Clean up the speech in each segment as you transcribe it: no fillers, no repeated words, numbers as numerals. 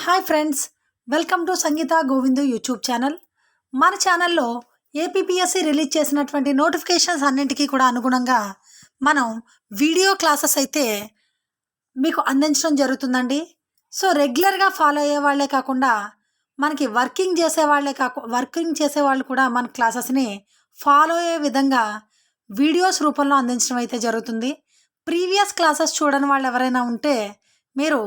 Hi friends, welcome to Sangeetha Govindu YouTube channel. మన ఛానల్లో APPSC release చేసినటువంటి నోటిఫికేషన్స్ అన్నింటికీ కూడా అనుగుణంగా మనం వీడియో క్లాసెస్ అయితే మీకు అందించడం జరుగుతుందండి. సో రెగ్యులర్గా ఫాలో అయ్యే వాళ్ళే కాకుండా మనకి వర్కింగ్ చేసేవాళ్ళు కూడా మన క్లాసెస్ని ఫాలో అయ్యే విధంగా వీడియోస్ రూపంలో అందించడం అయితే జరుగుతుంది. ప్రీవియస్ క్లాసెస్ చూడని వాళ్ళు ఎవరైనా ఉంటే మీరు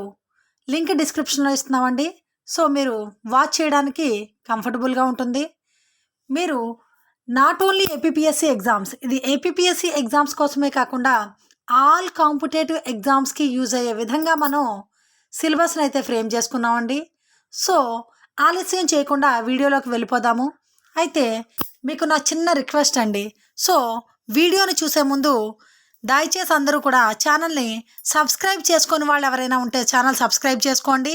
లింక్ డిస్క్రిప్షన్లో ఇస్తున్నామండి. సో మీరు వాచ్ చేయడానికి కంఫర్టబుల్గా ఉంటుంది. మీరు నాట్ ఓన్లీ ఏపీపీఎస్సీ ఎగ్జామ్స్, ఇది ఏపీపీఎస్సీ ఎగ్జామ్స్ కోసమే కాకుండా ఆల్ కాంపిటేటివ్ ఎగ్జామ్స్కి యూజ్ అయ్యే విధంగా మనం సిలబస్ని అయితే ఫ్రేమ్ చేసుకున్నామండి. సో ఆలస్యం చేయకుండా వీడియోలోకి వెళ్ళిపోదాము. అయితే మీకు నా చిన్న రిక్వెస్ట్ అండి. సో వీడియోని చూసే ముందు దయచేసి అందరూ కూడా ఛానల్ని సబ్స్క్రైబ్ చేసుకొని వాళ్ళు ఎవరైనా ఉంటే ఛానల్ సబ్స్క్రైబ్ చేసుకోండి,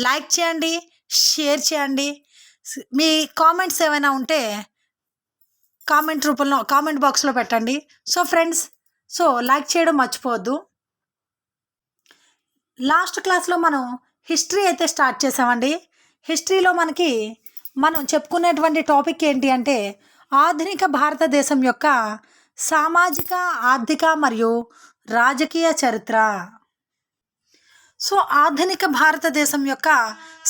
లైక్ చేయండి, షేర్ చేయండి. మీ కామెంట్స్ ఏమైనా ఉంటే కామెంట్ బాక్స్లో పెట్టండి. సో ఫ్రెండ్స్, సో లైక్ చేయడం మర్చిపోవద్దు. లాస్ట్ క్లాస్లో మనం హిస్టరీ అయితే స్టార్ట్ చేసామండి. హిస్టరీలో మనం చెప్పుకునేటువంటి టాపిక్ ఏంటి అంటే ఆధునిక భారతదేశం యొక్క సామాజిక, ఆర్థిక మరియు రాజకీయ చరిత్ర. సో ఆధునిక భారతదేశం యొక్క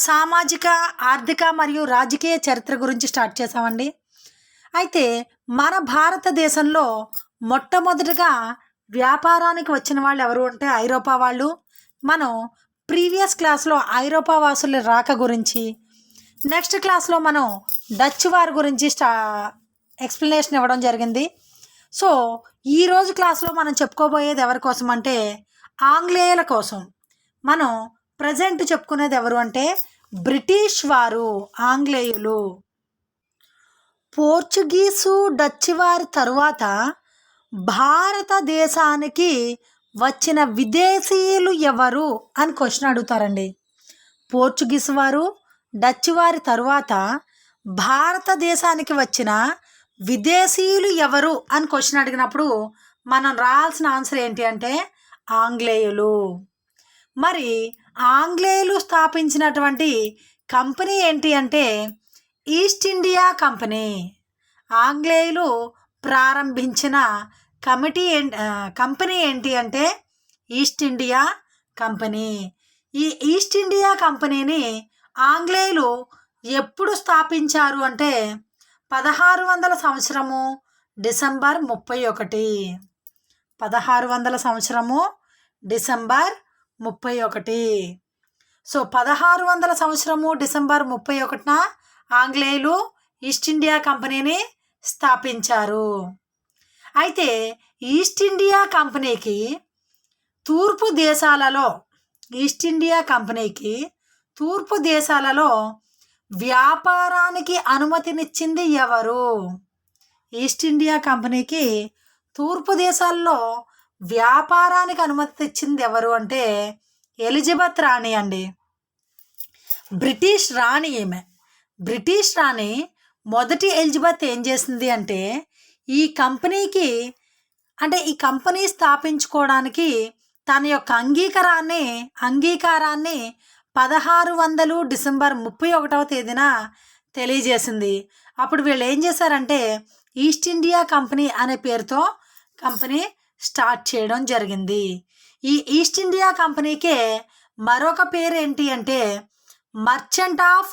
సామాజిక, ఆర్థిక మరియు రాజకీయ చరిత్ర గురించి స్టార్ట్ చేసామండి. అయితే మన భారతదేశంలో మొట్టమొదటిగా వ్యాపారానికి వచ్చిన వాళ్ళు ఎవరు అంటే ఐరోపా వాళ్ళు. మనం ప్రీవియస్ క్లాస్లో ఐరోపా వాసుల రాక గురించి, నెక్స్ట్ క్లాస్లో మనం డచ్ వారి గురించి ఎక్స్ప్లెనేషన్ ఇవ్వడం జరిగింది. సో ఈరోజు క్లాస్లో మనం చెప్పుకోబోయేది ఎవరి కోసం అంటే ఆంగ్లేయుల కోసం. మనం ప్రజెంట్ చెప్పుకునేది ఎవరు అంటే బ్రిటిష్ వారు, ఆంగ్లేయులు. పోర్చుగీసు, డచ్ వారి తరువాత భారతదేశానికి వచ్చిన విదేశీయులు ఎవరు అని క్వశ్చన్ అడుగుతారండి. పోర్చుగీసు వారు, డచ్ వారి తరువాత భారతదేశానికి వచ్చిన విదేశీయులు ఎవరు అని క్వశ్చన్ అడిగినప్పుడు మనం రాయాల్సిన ఆన్సర్ ఏంటి అంటే ఆంగ్లేయులు. మరి ఆంగ్లేయులు స్థాపించినటువంటి కంపెనీ ఏంటి అంటే ఈస్ట్ ఇండియా కంపెనీ. ఆంగ్లేయులు ప్రారంభించిన కంపెనీ ఏంటి అంటే ఈస్ట్ ఇండియా కంపెనీ. ఈ ఈస్ట్ ఇండియా కంపెనీని ఆంగ్లేయులు ఎప్పుడు స్థాపించారు అంటే 1600 సంవత్సరము డిసెంబర్ 31. 1600 సంవత్సరము డిసెంబర్ 31. సో 1600 సంవత్సరము డిసెంబర్ 31న ఆంగ్లేయులు ఈస్ట్ ఇండియా కంపెనీని స్థాపించారు. అయితే ఈస్ట్ ఇండియా కంపెనీకి తూర్పు దేశాలలో వ్యాపారానికి అనుమతినిచ్చింది ఎవరు? ఈస్ట్ ఇండియా కంపెనీకి తూర్పు దేశాల్లో వ్యాపారానికి అనుమతి ఇచ్చింది ఎవరు అంటే ఎలిజబెత్ రాణి అండి. బ్రిటిష్ రాణి ఈమె. బ్రిటిష్ రాణి మొదటి ఎలిజబెత్ ఏం చేసింది అంటే ఈ కంపెనీ స్థాపించుకోవడానికి తన యొక్క అంగీకారాన్ని 1600 డిసెంబర్ 31వ తేదీన తెలియజేసింది. అప్పుడు వీళ్ళు ఏం చేశారంటే ఈస్ట్ ఇండియా కంపెనీ అనే పేరుతో కంపెనీ స్టార్ట్ చేయడం జరిగింది. ఈ ఈస్ట్ ఇండియా కంపెనీకే మరొక పేరు ఏంటి అంటే merchant of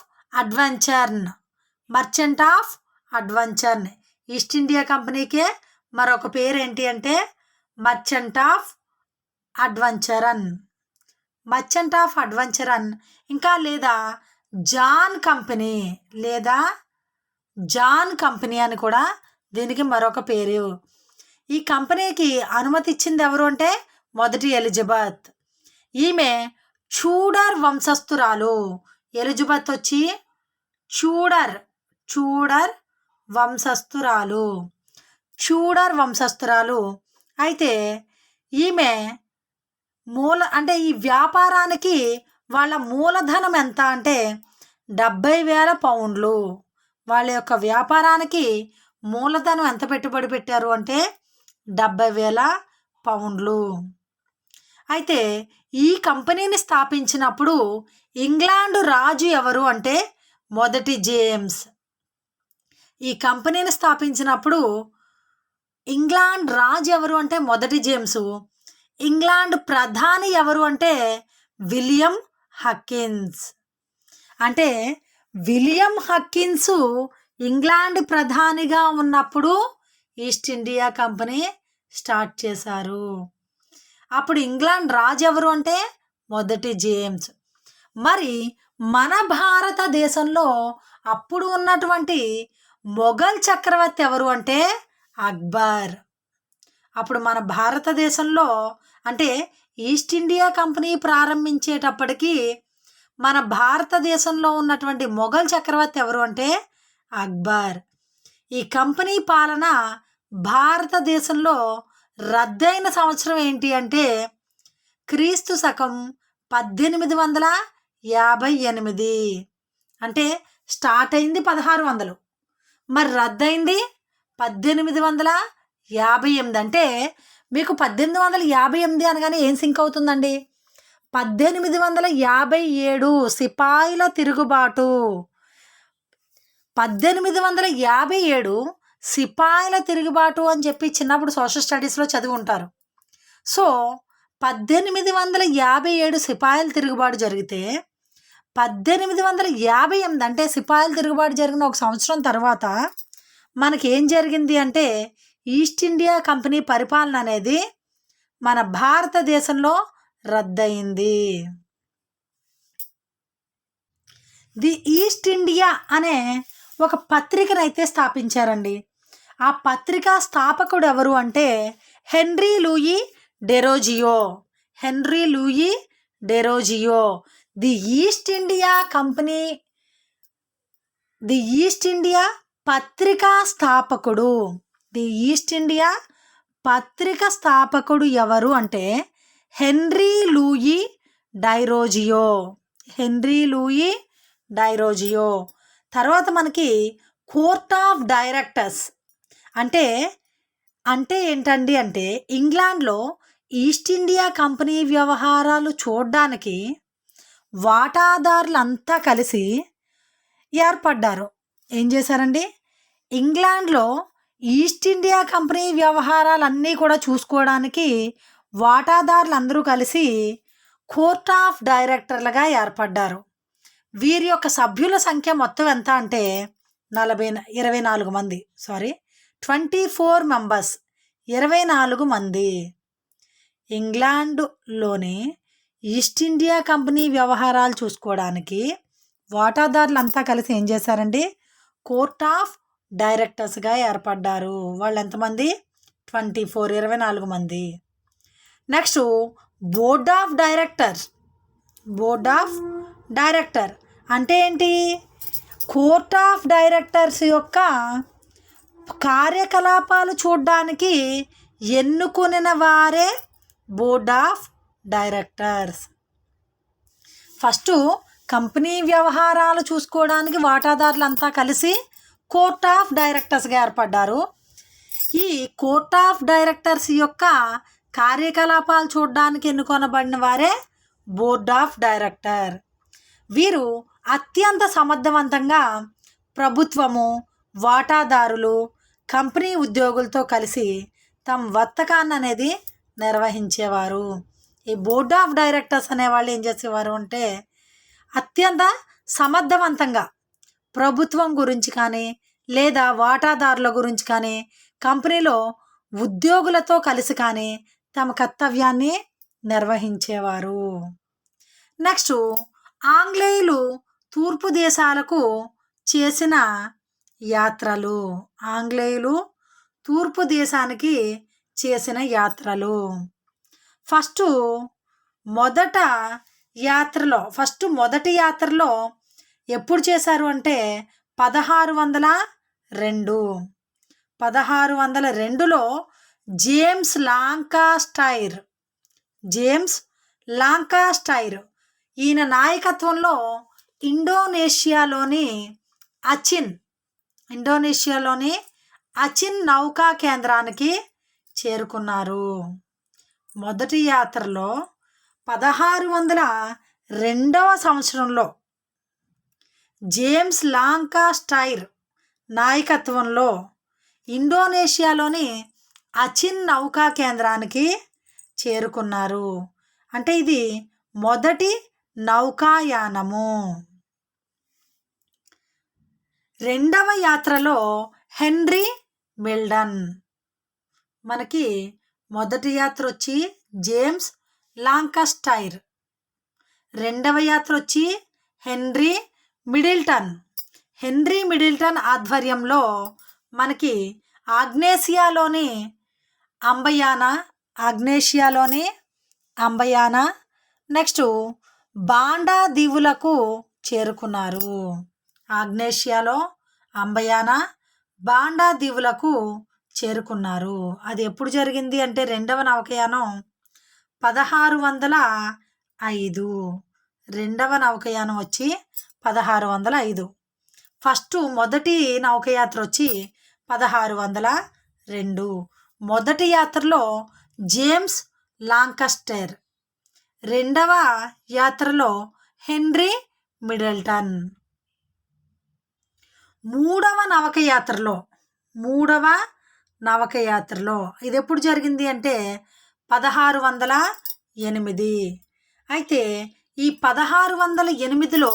adventure. East India కంపెనీకే మరొక పేరు ఏంటి అంటే మర్చెంట్ ఆఫ్ అడ్వెంచర్. ఇంకా లేదా జాన్ కంపెనీ అని కూడా దీనికి మరొక పేరు. ఈ కంపెనీకి అనుమతి ఇచ్చింది ఎవరు అంటే మొదటి ఎలిజబెత్. ఈమె చూడర్ వంశస్థురాలు. ఎలిజబెత్ వచ్చి చూడర్ వంశస్థురాలు. అయితే ఈమె ఈ వ్యాపారానికి వాళ్ళ మూలధనం ఎంత అంటే 70,000 పౌండ్లు. వాళ్ళ యొక్క వ్యాపారానికి మూలధనం ఎంత పెట్టుబడి పెట్టారు అంటే 70,000 పౌండ్లు. అయితే ఈ కంపెనీని స్థాపించినప్పుడు ఇంగ్లాండ్ రాజు ఎవరు అంటే మొదటి జేమ్స్. ఈ కంపెనీని స్థాపించినప్పుడు ఇంగ్లాండ్ రాజు ఎవరు అంటే మొదటి జేమ్సు. ఇంగ్లాండ్ ప్రధాని ఎవరు అంటే విలియం హక్కిన్స్. అంటే విలియం హక్కిన్స్ ఇంగ్లాండ్ ప్రధానిగా ఉన్నప్పుడు ఈస్ట్ ఇండియా కంపెనీ స్టార్ట్ చేశారు. అప్పుడు ఇంగ్లాండ్ రాజు ఎవరు అంటే మొదటి జేమ్స్. మరి మన భారతదేశంలో అప్పుడు ఉన్నటువంటి మొఘల్ చక్రవర్తి ఎవరు అంటే అక్బర్. అప్పుడు మన భారతదేశంలో అంటే ఈస్ట్ ఇండియా కంపెనీ ప్రారంభించేటప్పటికి మన భారతదేశంలో ఉన్నటువంటి మొఘల్ చక్రవర్తి ఎవరు అంటే అక్బర్. ఈ కంపెనీ పాలన భారతదేశంలో రద్దయిన సంవత్సరం ఏంటి అంటే క్రీస్తు శకం 1858. అంటే స్టార్ట్ అయింది 1600, మరి రద్దయింది 1858. అంటే మీకు 1858 అనగానే ఏం సింక్ అవుతుందండి? 1857 సిపాయిల తిరుగుబాటు. 1857 సిపాయిల తిరుగుబాటు అని చెప్పి చిన్నప్పుడు సోషల్ స్టడీస్లో చదివి ఉంటారు. సో 1857 సిపాయిల తిరుగుబాటు జరిగితే 1858 అంటే సిపాయిల తిరుగుబాటు జరిగిన ఒక సంవత్సరం తర్వాత మనకేం జరిగింది అంటే ఈస్ట్ ఇండియా కంపెనీ పరిపాలన అనేది మన భారతదేశంలో రద్దయింది. ది ఈస్ట్ ఇండియా అనే ఒక పత్రికనైతే స్థాపించారండి. ఆ పత్రికా స్థాపకుడు ఎవరు అంటే Henry Louis Derozio. Henry Louis Derozio the east India company, the east India పత్రికా స్థాపకుడు. ది ఈస్ట్ ఇండియా పత్రిక స్థాపకుడు ఎవరు అంటే Henry Louis Derozio. Henry Louis Derozio. తర్వాత మనకి కోర్ట్ ఆఫ్ డైరెక్టర్స్ అంటే ఏంటండి అంటే ఇంగ్లాండ్లో ఈస్ట్ ఇండియా కంపెనీ వ్యవహారాలు చూడడానికి వాటాదారులంతా కలిసి ఏర్పడ్డారు. ఏం చేశారండి? ఇంగ్లాండ్లో ఈస్ట్ ఇండియా కంపెనీ వ్యవహారాలన్నీ కూడా చూసుకోవడానికి వాటాదారులందరూ కలిసి కోర్ట్ ఆఫ్ డైరెక్టర్లుగా ఏర్పడ్డారు. వీరి యొక్క సభ్యుల సంఖ్య మొత్తం ఎంత అంటే 24 మంది. 24 మెంబర్స్, 24 మంది. ఇంగ్లాండ్లోని ఈస్ట్ ఇండియా కంపెనీ వ్యవహారాలు చూసుకోవడానికి వాటాదారులంతా కలిసి ఏం చేశారండి? కోర్ట్ ఆఫ్ డైరెక్టర్స్గా ఏర్పడ్డారు. వాళ్ళు ఎంతమంది? 24 మంది. Next board of directors. Board of director అంటే ఏంటి? కోర్ట్ ఆఫ్ డైరెక్టర్స్ యొక్క కార్యకలాపాలు చూడడానికి ఎన్నుకున్న వారే board of directors. First company వ్యవహారాలు చూసుకోవడానికి వాటాదారులంతా కలిసి కోర్ట్ ఆఫ్ డైరెక్టర్స్గా ఏర్పడ్డారు. ఈ కోర్ట్ ఆఫ్ డైరెక్టర్స్ యొక్క కార్యకలాపాలు చూడడానికి ఎన్నుకొనబడిన వారే బోర్డ్ ఆఫ్ డైరెక్టర్. వీరు అత్యంత సమర్థవంతంగా ప్రభుత్వము, వాటాదారులు, కంపెనీ ఉద్యోగులతో కలిసి తమ వర్తకాన్ని అనేది నిర్వహించేవారు. ఈ బోర్డ్ ఆఫ్ డైరెక్టర్స్ అనేవాళ్ళు ఏం చేసేవారు అంటే అత్యంత సమర్థవంతంగా ప్రభుత్వం గురించి కానీ లేదా వాటాదారుల గురించి కానీ కంపెనీలో ఉద్యోగులతో కలిసి కానీ తమ కర్తవ్యాన్ని నిర్వహించేవారు. నెక్స్ట్ ఆంగ్లేయులు తూర్పు దేశాలకు చేసిన యాత్రలు. ఆంగ్లేయులు తూర్పు దేశానికి చేసిన యాత్రలు. మొదటి యాత్రలో ఎప్పుడు చేశారు అంటే 1602. 1602లో జేమ్స్ లాంకాస్టైర్ ఈయన నాయకత్వంలో ఇండోనేషియాలోని అచిన్ నౌకా కేంద్రానికి చేరుకున్నారు. మొదటి యాత్రలో 1602వ సంవత్సరంలో జేమ్స్ లాంకాస్టైర్ నాయకత్వంలో ఇండోనేషియాలోని అచిన్ నౌకా కేంద్రానికి చేరుకున్నారు. అంటే ఇది మొదటి నౌకాయానము. రెండవ యాత్రలో హెన్రీ మిల్టన్. మనకి మొదటి యాత్ర వచ్చి జేమ్స్ లాంకాస్టైర్, రెండవ యాత్ర వచ్చి హెన్రీ మిడిల్టన్. హెన్రీ మిడిల్టన్ ఆధ్వర్యంలో మనకి ఆగ్నేసియాలోని అంబయానా నెక్స్ట్ బాండా దీవులకు చేరుకున్నారు. ఆగ్నేషియాలో అంబయానా, బాండా దీవులకు చేరుకున్నారు. అది ఎప్పుడు జరిగింది అంటే రెండవ నౌకాయానం 1605. రెండవ నౌకాయానం వచ్చి 1605. మొదటి నౌకాయాత్ర వచ్చి 1602. మొదటి యాత్రలో జేమ్స్ లాంకాస్టైర్, రెండవ యాత్రలో హెన్రీ మిడిల్టన్. మూడవ నౌకాయాత్రలో ఇది ఎప్పుడు జరిగింది అంటే 1608. అయితే ఈ 1608లో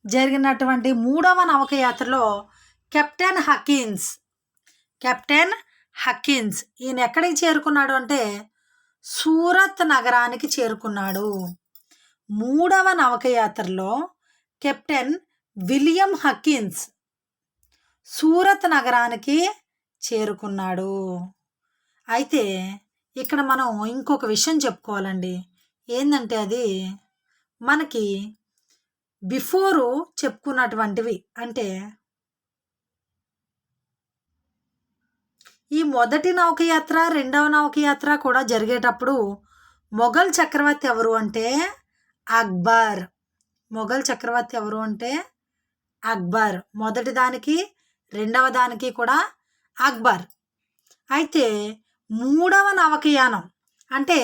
జరిగినటువంటి మూడవ నౌకాయాత్రలో కెప్టెన్ హకిన్స్ ఈయన ఎక్కడికి చేరుకున్నాడు అంటే సూరత్ నగరానికి చేరుకున్నాడు. మూడవ నౌకాయాత్రలో కెప్టెన్ విలియం హకిన్స్ సూరత్ నగరానికి చేరుకున్నాడు. అయితే ఇక్కడ మనం ఇంకొక విషయం చెప్పుకోవాలండి. ఏంటంటే అది మనకి బిఫోరు చెప్పుకున్నటువంటివి. అంటే ఈ మొదటి నౌకాయాత్ర రెండవ నౌకాయాత్ర కూడా జరిగేటప్పుడు మొఘల్ చక్రవర్తి ఎవరు అంటే అక్బర్. మొదటి దానికి రెండవ దానికి కూడా అక్బర్. అయితే మూడవ నౌకాయానం అంటే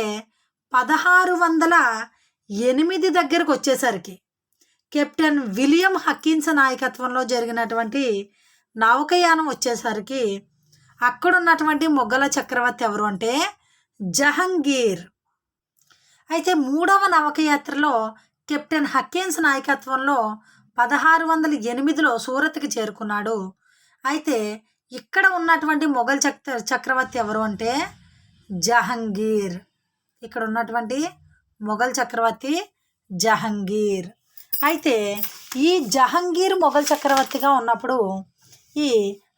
1608 దగ్గరకు వచ్చేసరికి కెప్టెన్ విలియం హకిన్స్ నాయకత్వంలో జరిగినటువంటి నౌకాయానం వచ్చేసరికి అక్కడ ఉన్నటువంటి మొఘల చక్రవర్తి ఎవరు అంటే జహంగీర్. అయితే మూడవ నౌకాయాత్రలో కెప్టెన్ హకిన్స్ నాయకత్వంలో 1608లో సూరత్కి చేరుకున్నాడు. అయితే ఇక్కడ ఉన్నటువంటి మొఘల్ చక్రవర్తి ఎవరు అంటే జహంగీర్. ఇక్కడ ఉన్నటువంటి మొఘల్ చక్రవర్తి జహంగీర్. అయితే ఈ జహంగీర్ మొఘల్ చక్రవర్తిగా ఉన్నప్పుడు ఈ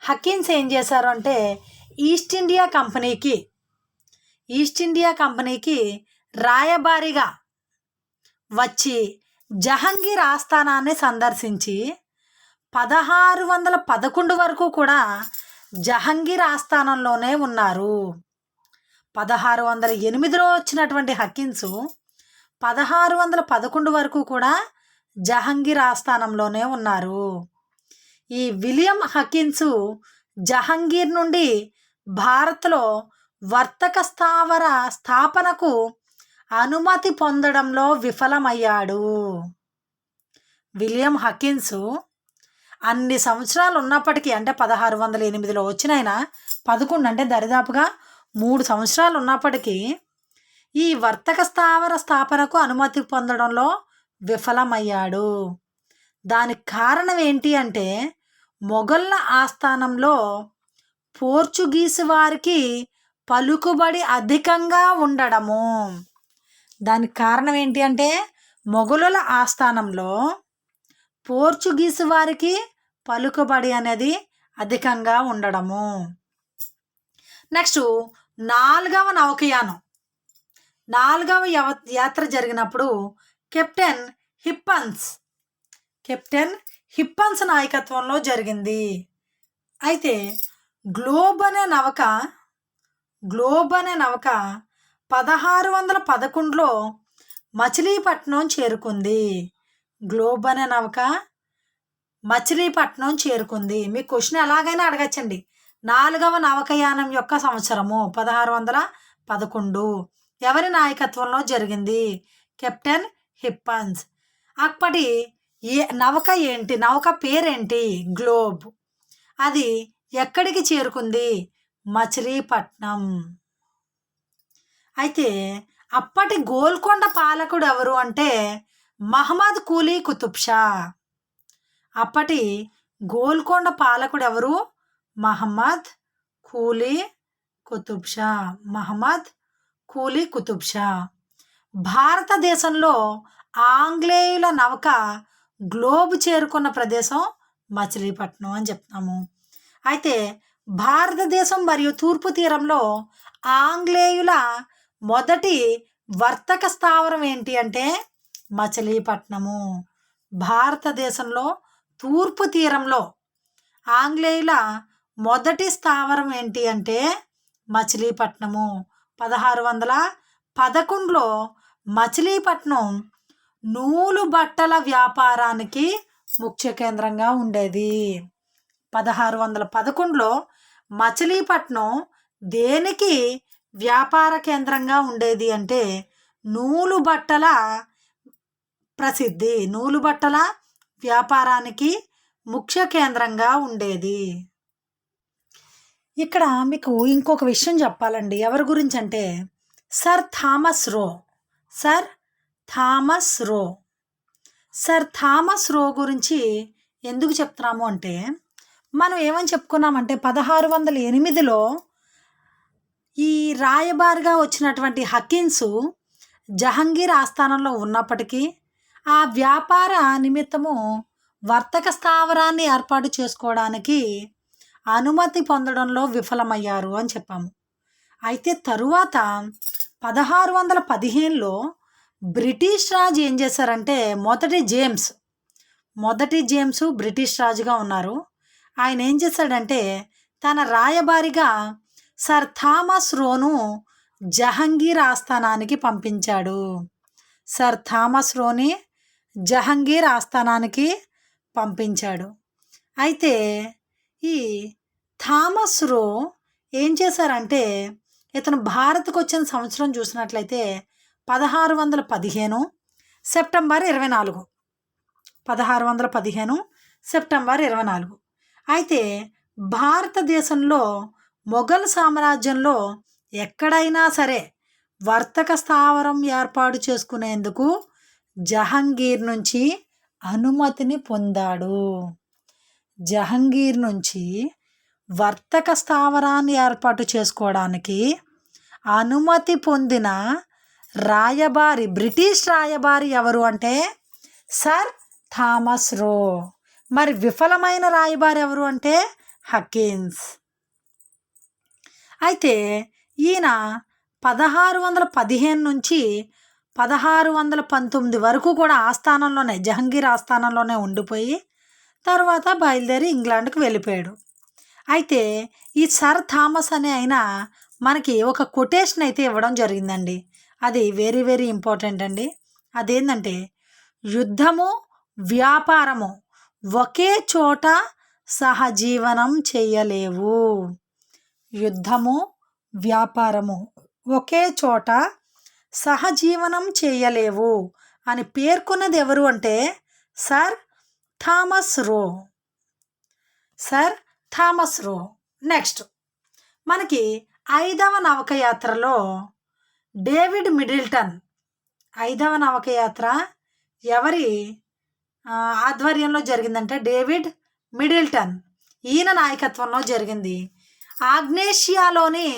హకిన్స్ ఏం చేశారు అంటే ఈస్ట్ ఇండియా కంపెనీకి రాయబారిగా వచ్చి జహంగీర్ ఆస్థానాన్ని సందర్శించి 1611 వరకు కూడా జహంగీర్ ఆస్థానంలోనే ఉన్నారు. 1608లో వచ్చినటువంటి హకిన్స్ 1611 వరకు కూడా జహంగీర్ ఆస్థానంలోనే ఉన్నారు. ఈ విలియం హకిన్స్ జహంగీర్ నుండి భారత్లో వర్తక స్థాపనకు అనుమతి పొందడంలో విఫలమయ్యాడు. విలియం హకిన్స్ అన్ని సంవత్సరాలు ఉన్నప్పటికీ అంటే 1608లో వచ్చిన ఆయన 11 అంటే దరిదాపుగా 3 సంవత్సరాలు ఉన్నప్పటికీ ఈ వర్తక స్థాపనకు అనుమతి పొందడంలో విఫలమయ్యాడు. దానికి కారణం ఏంటి అంటే మొఘళ్ళ ఆస్థానంలో పోర్చుగీసు వారికి పలుకుబడి అధికంగా ఉండడము. దానికి కారణం ఏంటి అంటే మొఘలుల ఆస్థానంలో పోర్చుగీసు వారికి పలుకుబడి అనేది అధికంగా ఉండడము. నెక్స్ట్ నాలుగవ యాత్ర జరిగినప్పుడు కెప్టెన్ హిప్పన్స్ నాయకత్వంలో జరిగింది. అయితే గ్లోబ్ అనే నౌక 1611లో మచిలీపట్నం చేరుకుంది. మచిలీపట్నం చేరుకుంది. మీ క్వశ్చన్ ఎలాగైనా అడగచ్చండి. నాలుగవ నౌకాయానం యొక్క సంవత్సరము 1611 ఎవరి నాయకత్వంలో జరిగింది? కెప్టెన్ హిప్పన్స్. అప్పటి నౌక పేరేంటి? గ్లోబ్. అది ఎక్కడికి చేరుకుంది? మచిలీపట్నం. అయితే అప్పటి గోల్కొండ పాలకుడు ఎవరు అంటే మహమ్మద్ కూలీ కుతుబ్ షా. అప్పటి గోల్కొండ పాలకుడు ఎవరు? మహమ్మద్ కూలీ కుతుబ్ షా. మహమ్మద్ కూలీ కుతుబ్ షా. భారతదేశంలో ఆంగ్లేయుల నౌక గ్లోబ్ చేరుకున్న ప్రదేశం మచిలీపట్నం అని చెప్తాము. అయితే భారతదేశం మరియు తూర్పు తీరంలో ఆంగ్లేయుల మొదటి వర్తక స్థావరం ఏంటి అంటే మచిలీపట్నము. భారతదేశంలో తూర్పు తీరంలో ఆంగ్లేయుల మొదటి స్థావరం ఏంటి అంటే మచిలీపట్నము. 1611లో మచిలీపట్నం నూలు బట్టల వ్యాపారానికి ముఖ్య కేంద్రంగా ఉండేది. 1611లో మచిలీపట్నం దేనికి వ్యాపార కేంద్రంగా ఉండేది అంటే నూలు బట్టల ప్రసిద్ధి, నూలు బట్టల వ్యాపారానికి ముఖ్య కేంద్రంగా ఉండేది. ఇక్కడ మీకు ఇంకొక విషయం చెప్పాలండి. ఎవరి గురించి అంటే సర్ థామస్ రో. సర్ థామస్ రో. సర్ థామస్ రో గురించి ఎందుకు చెప్తున్నాము అంటే మనం ఏమని చెప్పుకున్నామంటే 1608లో ఈ రాయబారిగా వచ్చినటువంటి హకిన్స్ జహంగీర్ ఆస్థానంలో ఉన్నప్పటికీ ఆ వ్యాపార నిమిత్తము వర్తక స్థావరాన్ని ఏర్పాటు చేసుకోవడానికి అనుమతి పొందడంలో విఫలమయ్యారు అని చెప్పాము. అయితే తరువాత 1615లో బ్రిటిష్ రాజు ఏం చేశారంటే మొదటి జేమ్స్ బ్రిటిష్ రాజుగా ఉన్నారు. ఆయన ఏం చేశాడంటే తన రాయబారిగా సర్ థామస్ రోను జహంగీర్ ఆస్థానానికి పంపించాడు. సర్ థామస్ రోని జహంగీర్ ఆస్థానానికి పంపించాడు. అయితే ఈ థామస్ రో ఏం చేశారంటే ఇతను భారత్కు వచ్చిన సంవత్సరం చూసినట్లయితే 1615 సెప్టెంబర్ 24. 1615 సెప్టెంబర్ 24. అయితే భారతదేశంలో మొఘల్ సామ్రాజ్యంలో ఎక్కడైనా సరే వర్తక స్థావరం ఏర్పాటు చేసుకునేందుకు జహంగీర్ నుంచి అనుమతిని పొందాడు. జహంగీర్ నుంచి వర్తక స్థావరాన్ని ఏర్పాటు చేసుకోవడానికి అనుమతి పొందిన రాయబారి, బ్రిటిష్ రాయబారి ఎవరు అంటే సర్ థామస్ రో. మరి విఫలమైన రాయబారి ఎవరు అంటే హకిన్స్. అయితే ఈయన 1615 నుంచి 1619 వరకు కూడా ఆస్థానంలోనే, జహంగీర్ ఆస్థానంలోనే ఉండిపోయి తర్వాత బయలుదేరి ఇంగ్లాండ్కి వెళ్ళిపోయాడు. అయితే ఈ సర్ థామస్ అనే ఆయన మనకి ఒక కొటేషన్ అయితే ఇవ్వడం జరిగిందండి. అది వెరీ వెరీ ఇంపార్టెంట్ అండి. అదేంటంటే యుద్ధము వ్యాపారము ఒకే చోట సహజీవనం చేయలేవు. యుద్ధము వ్యాపారము ఒకే చోట సహజీవనం చేయలేవు అని పేర్కొన్నది ఎవరు అంటే సర్ థామస్ రో. సర్ థామస్ రో. నెక్స్ట్ మనకి 5వ నౌకయాత్రలో డేవిడ్ మిడిల్టన్. 5వ నౌకయాత్ర ఎవరి ఆధ్వర్యంలో జరిగిందంటే డేవిడ్ మిడిల్టన్. ఈయన నాయకత్వంలో జరిగింది. ఆగ్నేషియాలోని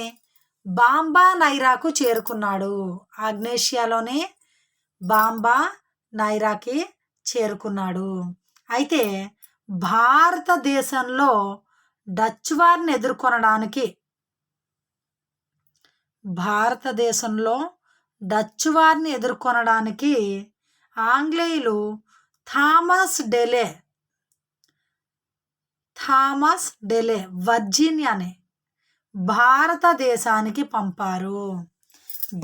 బాంబా నైరాకు చేరుకున్నాడు. ఆగ్నేషియాలోని బాంబా నైరాకి చేరుకున్నాడు. అయితే భారతదేశంలో డచ్ వారిని ఎదుర్కొనడానికి ఆంగ్లేయులు థామస్ డెలే వర్జీనియాని భారతదేశానికి పంపారు.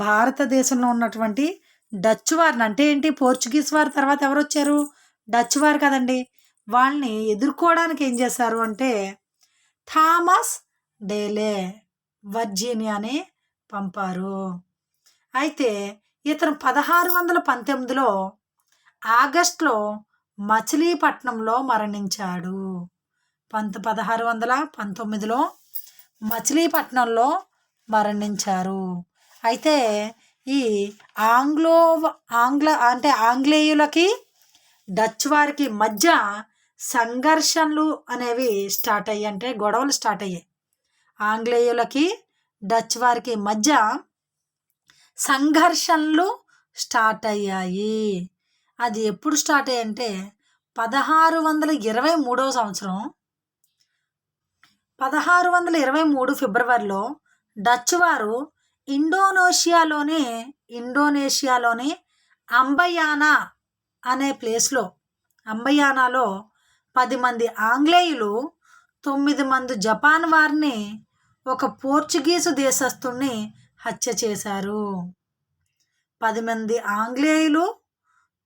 భారతదేశంలో ఉన్నటువంటి డచ్ వారిని, అంటే ఏంటి, పోర్చుగీస్ వారి తర్వాత ఎవరు వచ్చారు? డచ్ వారు కదండి. వాళ్ళని ఎదుర్కోవడానికి ఏం చేశారు అంటే థామస్ డెలే వర్జీనియాని పంపారు. అయితే ఇతను 1619లో ఆగస్టులో మచిలీపట్నంలో మరణించాడు. 1619లో మచిలీపట్నంలో మరణించారు. అయితే ఈ ఆంగ్లేయులకి డచ్ వారికి మధ్య సంఘర్షణలు అనేవి స్టార్ట్ అయ్యాయి, అంటే గొడవలు స్టార్ట్ అయ్యాయి. ఆంగ్లేయులకి డచ్ వారికి మధ్య సంఘర్షణలు స్టార్ట్ అయ్యాయి. అది ఎప్పుడు స్టార్ట్ అయ్యాయంటే 1623 సంవత్సరం 1623 ఫిబ్రవరిలో డచ్ వారు ఇండోనేషియాలోని అంబయానాలో 10 మంది ఆంగ్లేయులు 9 మంది జపాన్ వారిని ఒక పోర్చుగీసు దేశస్థుణ్ణి హత్య చేశారు. 10 మంది ఆంగ్లేయులు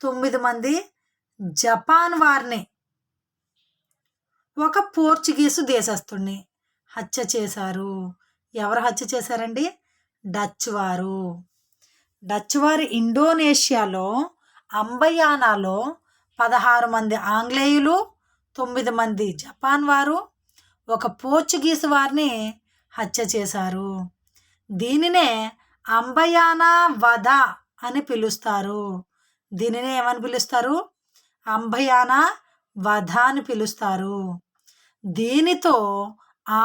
9 మంది జపాన్ వారిని ఒక పోర్చుగీసు దేశస్థుణ్ణి హత్య చేశారు. ఎవరు హత్య చేశారండి? డచ్ వారు. డచ్ వారు ఇండోనేషియాలో అంబయానాలో 16 మంది ఆంగ్లేయులు 9 మంది జపాన్ వారు ఒక పోర్చుగీసు వారిని హత్య చేశారు. దీనినే అంబయానా వధ అని పిలుస్తారు. దీనినే ఏమని పిలుస్తారు? అంబయానా వధ అని పిలుస్తారు. దీనితో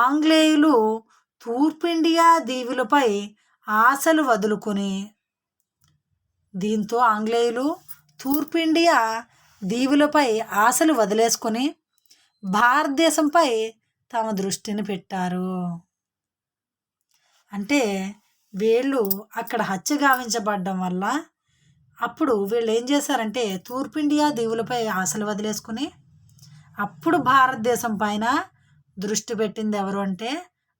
ఆంగ్లేయులు తూర్పు ఇండియా దీవులపై ఆశలు వదులుకొని వదిలేసుకొని భారతదేశంపై తమ దృష్టిని పెట్టారు. అంటే వీళ్ళు అక్కడ హత్య గావించబడడం వల్ల అప్పుడు వీళ్ళు ఏం చేశారంటే తూర్పు ఇండియా దీవులపై ఆశలు వదిలేసుకుని అప్పుడు భారతదేశం పైన దృష్టి పెట్టింది ఎవరు అంటే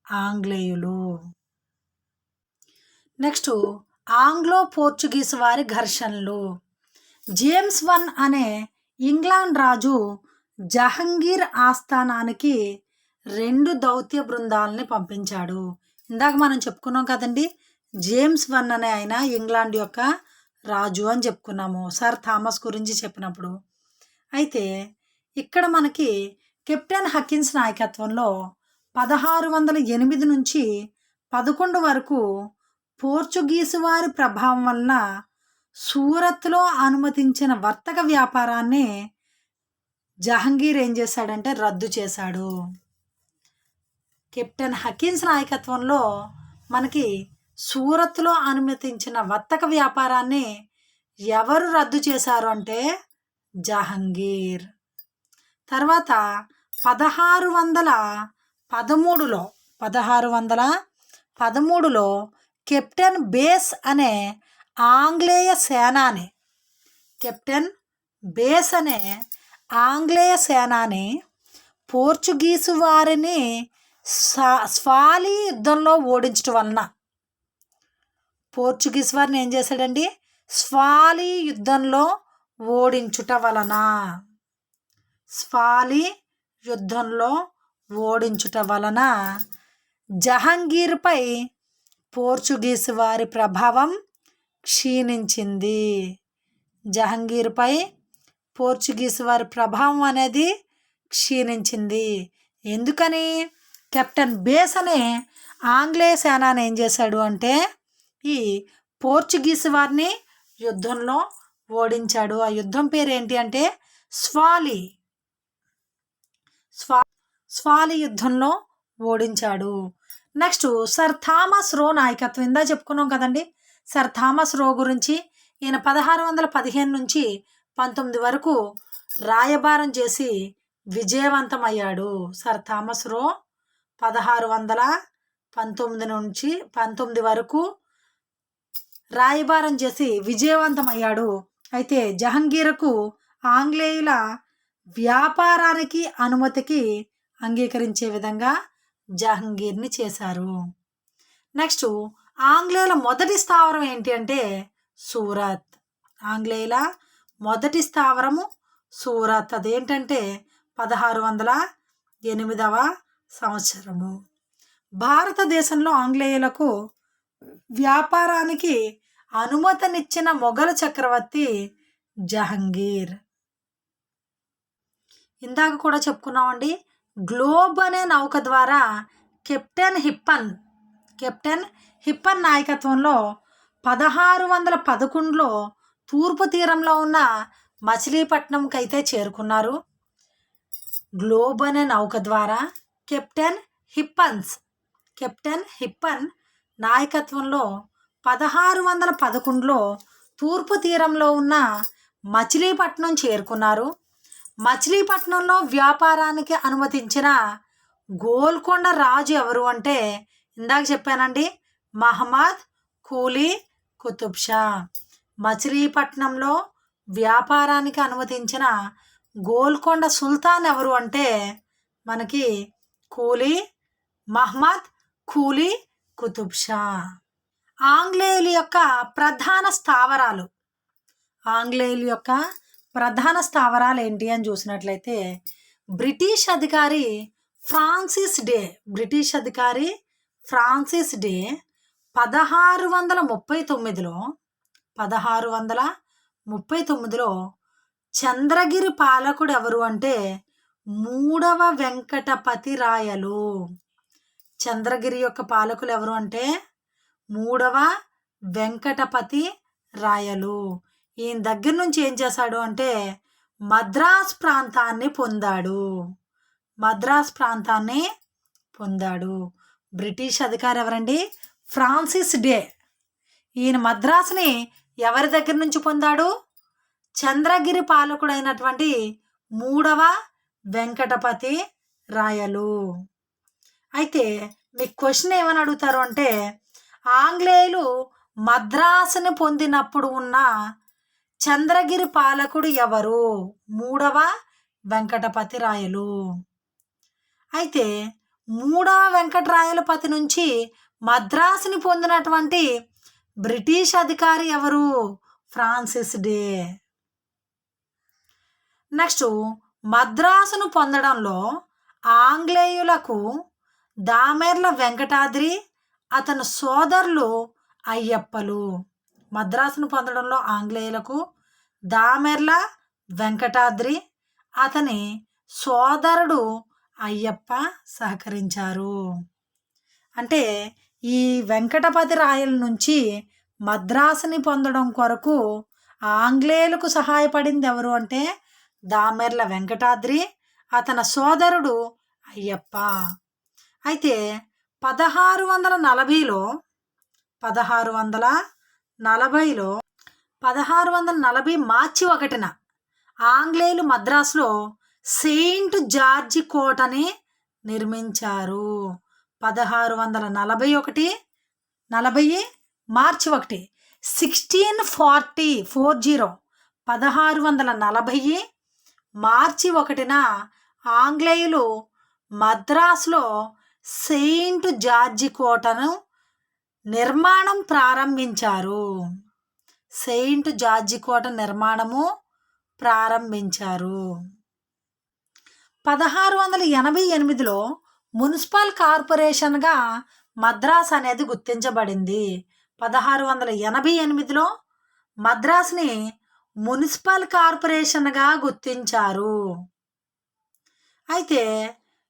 ఆంగ్లేయులు. నెక్స్ట్ ఆంగ్లో పోర్చుగీస్ వారి ఘర్షణలు. జేమ్స్ I అనే ఇంగ్లాండ్ రాజు జహంగీర్ ఆస్థానానికి 2 దౌత్య బృందాలని పంపించాడు. ఇందాక మనం చెప్పుకున్నాం కదండి, జేమ్స్ I అనే ఆయన ఇంగ్లాండ్ యొక్క రాజు అని చెప్పుకున్నాము సర్ థామస్ గురించి చెప్పినప్పుడు. అయితే ఇక్కడ మనకి కెప్టెన్ హకిన్స్ నాయకత్వంలో 1608 నుంచి 11 వరకు పోర్చుగీసు వారి ప్రభావం వలన సూరత్లో అనుమతించిన వర్తక వ్యాపారాన్ని జహంగీర్ ఏం చేశాడంటే రద్దు చేశాడు. కెప్టెన్ హకిన్స్ నాయకత్వంలో మనకి సూరత్లో అనుమతించిన వర్తక వ్యాపారాన్ని ఎవరు రద్దు చేశారు అంటే జహంగీర్. తర్వాత 1613లో కెప్టెన్ బేస్ అనే ఆంగ్లేయ సేనాని పోర్చుగీసు వారిని స్వాలీ యుద్ధంలో ఓడించడం వలన పోర్చుగీస్ వారిని ఏం చేశాడండి? స్వాలీ యుద్ధంలో ఓడించుట వలన జహంగీర్పై పోర్చుగీసు వారి ప్రభావం క్షీణించింది. జహంగీర్పై పోర్చుగీసు వారి ప్రభావం అనేది క్షీణించింది. ఎందుకని? కెప్టెన్ బేస్ అనే ఆంగ్లేయ సేనాని ఏం చేశాడు అంటే ఈ పోర్చుగీసు వారిని యుద్ధంలో ఓడించాడు. ఆ యుద్ధం పేరు ఏంటి అంటే స్వాలీ యుద్ధంలో ఓడించాడు. నెక్స్ట్ సర్ థామస్ రో నాయకత్వం. ఇందా చెప్పుకున్నాం కదండి సర్ థామస్ రో గురించి. ఈయన 1615 నుంచి 19 వరకు రాయబారం చేసి విజయవంతమయ్యాడు. సర్ థామస్ రో 1619 నుంచి 19 వరకు రాయబారం చేసి విజయవంతమయ్యాడు. అయితే జహంగీర్కు ఆంగ్లేయుల వ్యాపారానికి అనుమతికి అంగీకరించే విధంగా జహంగీర్ని చేశారు. నెక్స్ట్ ఆంగ్లేయుల మొదటి స్థావరం ఏంటి అంటే సూరత్. ఆంగ్లేయుల మొదటి స్థావరము సూరత్. అదేంటంటే 1608 సంవత్సరము. భారతదేశంలో ఆంగ్లేయులకు వ్యాపారానికి అనుమతినిచ్చిన మొఘల్ చక్రవర్తి జహంగీర్. ఇందాక కూడా చెప్పుకున్నామండి, గ్లోబ్ అనే నౌక ద్వారా కెప్టెన్ హిప్పన్ నాయకత్వంలో 1611లో తూర్పు తీరంలో ఉన్న మచిలీపట్నంకి అయితే చేరుకున్నారు. గ్లోబ్ అనే నౌక ద్వారా కెప్టెన్ హిప్పన్ నాయకత్వంలో 1611లో తూర్పు తీరంలో ఉన్న మచిలీపట్నం చేరుకున్నారు. మచిలీపట్నంలో వ్యాపారానికి అనుమతించిన గోల్కొండ రాజు ఎవరు అంటే ఇందాక చెప్పానండి, మహమ్మద్ కూలీ కుతుబ్ షా. మచిలీపట్నంలో వ్యాపారానికి అనుమతించిన గోల్కొండ సుల్తాన్ ఎవరు అంటే మనకి మహమ్మద్ కూలీ కుతుబ్ షా. ఆంగ్లేయుల యొక్క ప్రధాన స్థావరాలు ఏంటి అని చూసినట్లయితే బ్రిటిష్ అధికారి ఫ్రాన్సిస్ డే 1639లో చంద్రగిరి పాలకుడు ఎవరు అంటే 3వ వెంకటపతి రాయలు. చంద్రగిరి యొక్క పాలకులు ఎవరు అంటే 3వ వెంకటపతి రాయలు. ఈయన దగ్గర నుంచి ఏం చేశాడు అంటే మద్రాస్ ప్రాంతాన్ని పొందాడు. బ్రిటిష్ అధికారి ఎవరండి? Francis day. ఈయన మద్రాసుని ఎవరి దగ్గర నుంచి పొందాడు? చంద్రగిరి పాలకుడైనటువంటి 3వ వెంకటపతి రాయలు. అయితే మీకు క్వశ్చన్ ఏమని అడుగుతారు అంటే ఆంగ్లేయులు మద్రాసుని పొందినప్పుడు ఉన్న చంద్రగిరి పాలకుడు ఎవరు? 3వ వెంకటపతి రాయలు. అయితే 3వ వెంకటరాయలపతి నుంచి మద్రాసుని పొందినటువంటి బ్రిటిష్ అధికారి ఎవరు? Francis day. నెక్స్ట్, మద్రాసును పొందడంలో ఆంగ్లేయులకు దామెర్ల వెంకటాద్రి అతని సోదరులు అయ్యప్పలు. మద్రాసును పొందడంలో ఆంగ్లేయులకు దామెర్ల వెంకటాద్రి అతని సోదరుడు అయ్యప్ప సహకరించారు. అంటే ఈ వెంకటపతి రాయల నుంచి మద్రాసుని పొందడం కొరకు ఆంగ్లేయులకు సహాయపడింది ఎవరు అంటే దామెర్ల వెంకటాద్రి అతని సోదరుడు అయ్యప్ప. అయితే 1640లో 1640 మార్చి 1న ఆంగ్లేయులు మద్రాసులో సెయింట్ జార్జి కోటని నిర్మించారు. 1640 మార్చి 1 1640 మార్చి 1న ఆంగ్లేయులు మద్రాసులో సెయింట్ జార్జి కోటను నిర్మాణం ప్రారంభించారు. 1688లో మున్సిపల్ కార్పొరేషన్గా మద్రాస్ అనేది గుర్తించబడింది. 1688లో మద్రాస్ని మున్సిపల్ కార్పొరేషన్గా గుర్తించారు. అయితే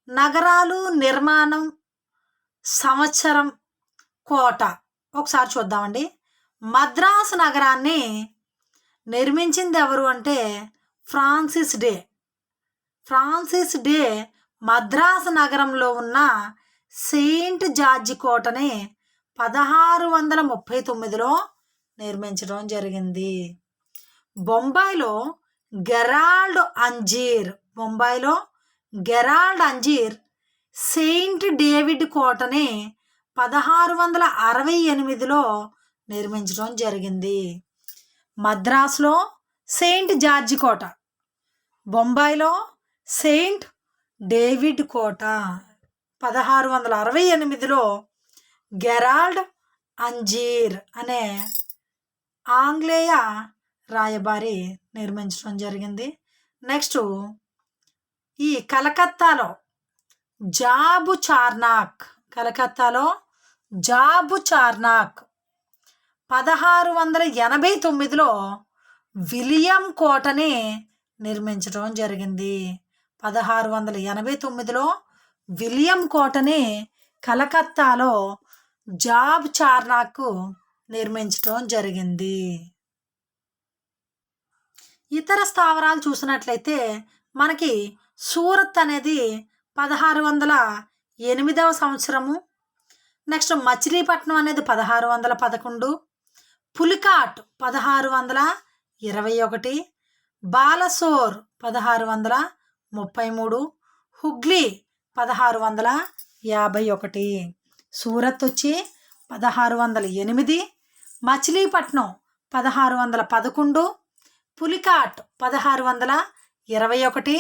నగరాలు నిర్మాణం సంవత్సరం కోట ఒకసారి చూద్దామండి. మద్రాసు నగరాన్ని నిర్మించింది ఎవరు అంటే ఫ్రాన్సిస్ డే మద్రాసు నగరంలో ఉన్న సెయింట్ జార్జి కోటని 1639లో నిర్మించడం జరిగింది. బొంబాయిలో గెరాల్డ్ అంజీర్ సెయింట్ డేవిడ్ కోటని 1668లో నిర్మించడం జరిగింది. మద్రాసులో సెయింట్ జార్జి కోట, బొంబాయిలో సెయింట్ డేవిడ్ కోట. 1668లో గెరాల్డ్ అంజీర్ అనే ఆంగ్లేయ రాయబారి నిర్మించడం జరిగింది. నెక్స్ట్, ఈ కలకత్తాలో జాబు చార్నాక్ 1689లో విలియం కోటని నిర్మించడం జరిగింది. 1689లో విలియం కోటని కలకత్తాలో జాబ్ చార్నాక్ నిర్మించడం జరిగింది. ఇతర స్థావరాలు చూసినట్లయితే మనకి సూరత్ అనేది 1608వ సంవత్సరము. నెక్స్ట్ మచిలీపట్నం అనేది 1611, పులికాట్ 1621, బాలసోర్ 1633, హుగ్లీ 1651. సూరత్ వచ్చి 1608, మచిలీపట్నం 1611, పులికాట్ 1621,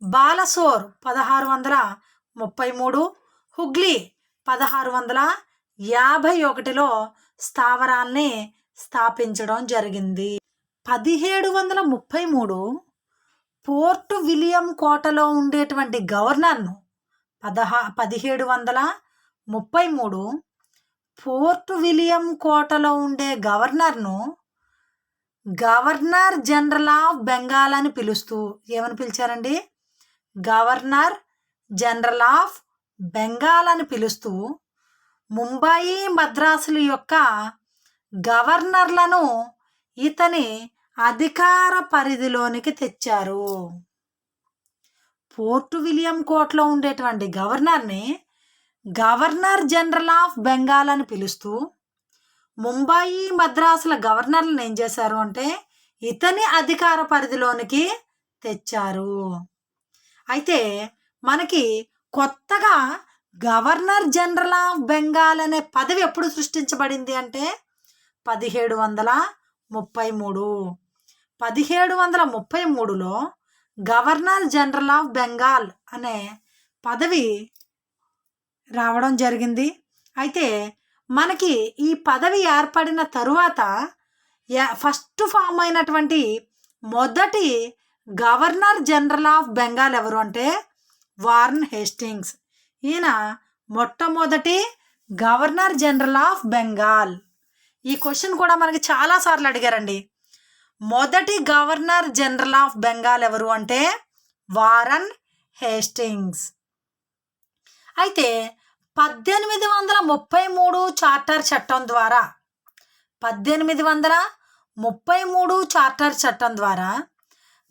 బాలసోర్ 1633, హుగ్లీ 1651లో స్థావరాల్ని స్థాపించడం జరిగింది. 1733 పోర్ట్ విలియం కోటలో ఉండేటువంటి గవర్నర్ను 1733 పోర్ట్ విలియం కోటలో ఉండే గవర్నర్ను గవర్నర్ జనరల్ ఆఫ్ బెంగాల్ అని పిలుస్తూ ఏమని పిలిచారండి? గవర్నర్ జనరల్ ఆఫ్ బెంగాల్ అని పిలుస్తూ ముంబాయి మద్రాసుల యొక్క గవర్నర్లను ఇతని అధికార పరిధిలోనికి తెచ్చారు. పోర్ట్ విలియం కోటలో ఉండేటువంటి గవర్నర్ని గవర్నర్ జనరల్ ఆఫ్ బెంగాల్ అని పిలుస్తూ ముంబాయి మద్రాసుల గవర్నర్లను ఏం చేశారు అంటే ఇతని అధికార పరిధిలోనికి తెచ్చారు. అయితే మనకి కొత్తగా గవర్నర్ జనరల్ ఆఫ్ బెంగాల్ అనే పదవి ఎప్పుడు సృష్టించబడింది అంటే 1733. 1733లో గవర్నర్ జనరల్ ఆఫ్ బెంగాల్ అనే పదవి రావడం జరిగింది. అయితే మనకి ఈ పదవి ఏర్పడిన తరువాత ఫస్ట్ ఫామ్ అయినటువంటి మొదటి గవర్నర్ జనరల్ ఆఫ్ బెంగాల్ ఎవరు అంటే వారన్ హేస్టింగ్స్. ఈయన మొట్టమొదటి గవర్నర్ జనరల్ ఆఫ్ బెంగాల్. ఈ క్వశ్చన్ కూడా మనకి చాలాసార్లు అడిగారండి. మొదటి గవర్నర్ జనరల్ ఆఫ్ బెంగాల్ ఎవరు అంటే వారన్ హేస్టింగ్స్. అయితే 1833 చార్టర్ చట్టం ద్వారా 1833 చార్టర్ చట్టం ద్వారా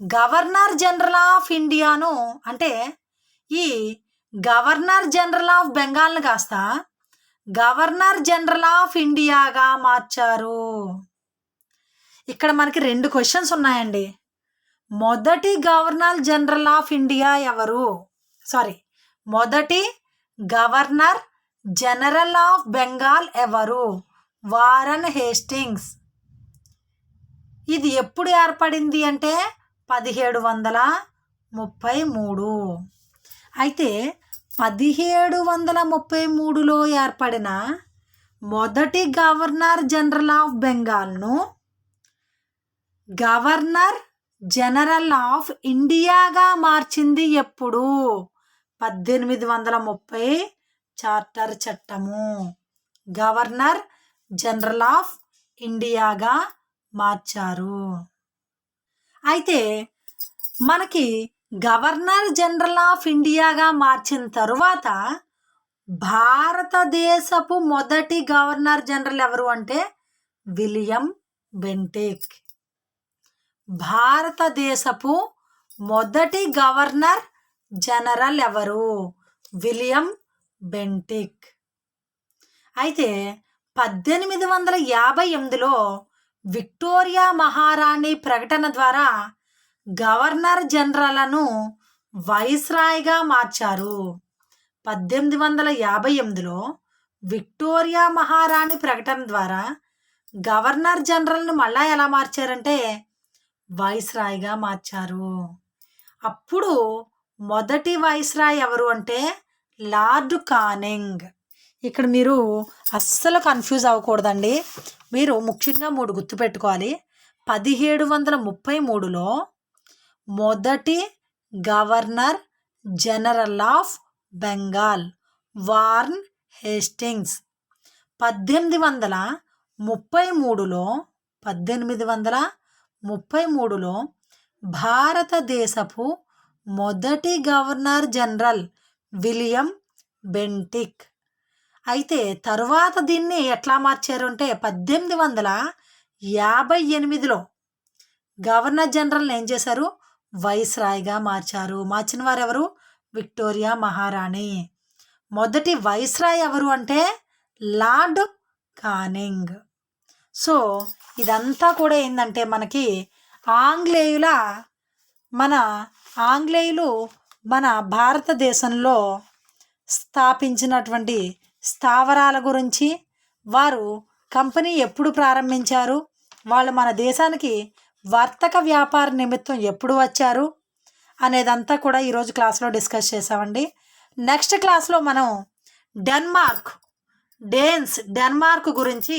గవర్నర్ జనరల్ ఆఫ్ ఇండియాను అంటే ఈ గవర్నర్ జనరల్ ఆఫ్ బెంగాల్ని కాస్త గవర్నర్ జనరల్ ఆఫ్ ఇండియాగా మార్చారు. ఇక్కడ మనకి 2 క్వశ్చన్స్ ఉన్నాయండి. మొదటి గవర్నర్ జనరల్ ఆఫ్ ఇండియా ఎవరు? మొదటి గవర్నర్ జనరల్ ఆఫ్ బెంగాల్ ఎవరు? Warren Hastings. ఇది ఎప్పుడు ఏర్పడింది అంటే 1733. అయితే 1733లో ఏర్పడిన మొదటి గవర్నర్ జనరల్ ఆఫ్ బెంగాల్ను గవర్నర్ జనరల్ ఆఫ్ ఇండియాగా మార్చింది ఎప్పుడు? 1830 చార్టర్ చట్టము గవర్నర్ జనరల్ ఆఫ్ ఇండియాగా మార్చారు. అయితే మనకి గవర్నర్ జనరల్ ఆఫ్ ఇండియాగా మార్చిన తరువాత భారతదేశపు మొదటి గవర్నర్ జనరల్ ఎవరు అంటే విలియం బెంటిక్. భారతదేశపు మొదటి గవర్నర్ జనరల్ ఎవరు? William Bentinck. అయితే 1858లో విక్టోరియా మహారాణి ప్రకటన ద్వారా గవర్నర్ జనరల్ను వైస్రాయ్గా మార్చారు. 1858లో విక్టోరియా మహారాణి ప్రకటన ద్వారా గవర్నర్ జనరల్ను మళ్ళా ఎలా మార్చారంటే వైస్రాయ్గా మార్చారు. అప్పుడు మొదటి వైస్రాయ్ ఎవరు అంటే లార్డ్ కానింగ్. ఇక్కడ మీరు అస్సలు కన్ఫ్యూజ్ అవ్వకూడదండి. మీరు ముఖ్యంగా 3 గుర్తుపెట్టుకోవాలి. 1733లో మొదటి governor general of Bengal Warren Hastings. 1833 1833లో భారతదేశపు మొదటి గవర్నర్ జనరల్ విలియం బెంటిక్. అయితే తరువాత దీన్ని ఎట్లా మార్చారు అంటే 1858లో గవర్నర్ జనరల్ని ఏం చేశారు, వైస్రాయ్గా మార్చారు. మార్చిన వారు ఎవరు, విక్టోరియా మహారాణి. మొదటి వైస్రాయ్ ఎవరు అంటే లార్డ్ కానింగ్. సో ఇదంతా కూడా ఏంటంటే మనకి ఆంగ్లేయులు మన భారతదేశంలో స్థాపించినటువంటి స్థావరాల గురించి, వారు కంపెనీ ఎప్పుడు ప్రారంభించారు, వాళ్ళు మన దేశానికి వర్తక వ్యాపార నిమిత్తం ఎప్పుడు వచ్చారు అనేదంతా కూడా ఈరోజు క్లాస్లో డిస్కస్ చేసామండి. నెక్స్ట్ క్లాస్లో మనం డెన్మార్క్ గురించి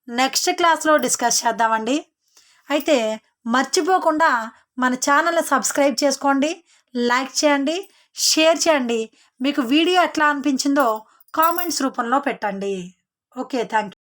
నెక్స్ట్ క్లాస్లో డిస్కస్ చేద్దామండి. అయితే మర్చిపోకుండా మన ఛానల్ని సబ్స్క్రైబ్ చేసుకోండి, లైక్ చేయండి, షేర్ చేయండి. మీకు వీడియో ఎట్లా అనిపించిందో కామెంట్స్ రూపంలో పెట్టండి. Okay, thank you.